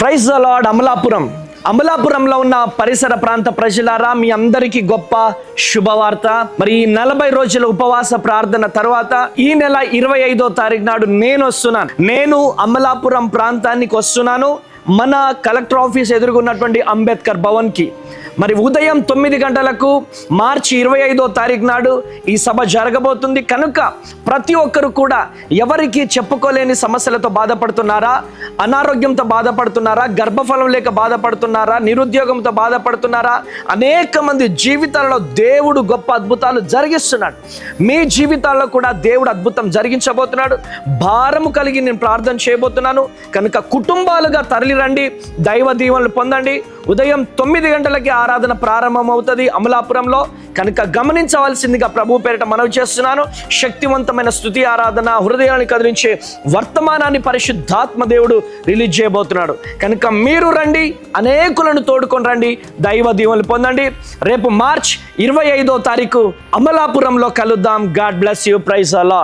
Praise the lord. అమలాపురంలో ఉన్న పరిసర ప్రాంత ప్రజలారా, మీ అందరికీ గొప్ప శుభవార్త. మరి ఈ 40 రోజుల ఉపవాస ప్రార్థన తర్వాత ఈ నెల 25వ తారీఖు నాడు నేను అమలాపురం ప్రాంతానికి వస్తున్నాను. మన కలెక్టర్ ఆఫీస్ ఎదురుగున్నటువంటి అంబేద్కర్ భవన్కి మరి ఉదయం 9 గంటలకు మార్చి 25వ తారీఖు నాడు ఈ సభ జరగబోతుంది. కనుక ప్రతి ఒక్కరు కూడా, ఎవరికి చెప్పుకోలేని సమస్యలతో బాధపడుతున్నారా, అనారోగ్యంతో బాధపడుతున్నారా, గర్భఫలం లేక బాధపడుతున్నారా, నిరుద్యోగంతో బాధపడుతున్నారా, అనేక మంది జీవితాలలో దేవుడు గొప్ప అద్భుతాలు జరిగిస్తున్నాడు. మీ జీవితాల్లో కూడా దేవుడు అద్భుతం జరిగించబోతున్నాడు. భారము కలిగి నేను ప్రార్థన చేయబోతున్నాను. కనుక కుటుంబాలుగా తరలిరండి, దైవ దీవెనలు పొందండి. ఉదయం 9 గంటలకి ఆరాధన ప్రారంభం అవుతుంది అమలాపురంలో. కనుక గమనించవలసిందిగా ప్రభు పేరిట మనవి చేస్తున్నాను. శక్తివంతమైన స్తుతి ఆరాధన, హృదయాన్ని కదిలించే వర్తమానాన్ని పరిశుద్ధాత్మ దేవుడు రిలీజ్ చేయబోతున్నాడు. కనుక మీరు రండి, అనేకులను తోడుకొని రండి, దైవ దీవెనలు పొందండి. రేపు మార్చ్ 25వ తారీఖు అమలాపురంలో కలుద్దాం. God bless you. Praise the lord.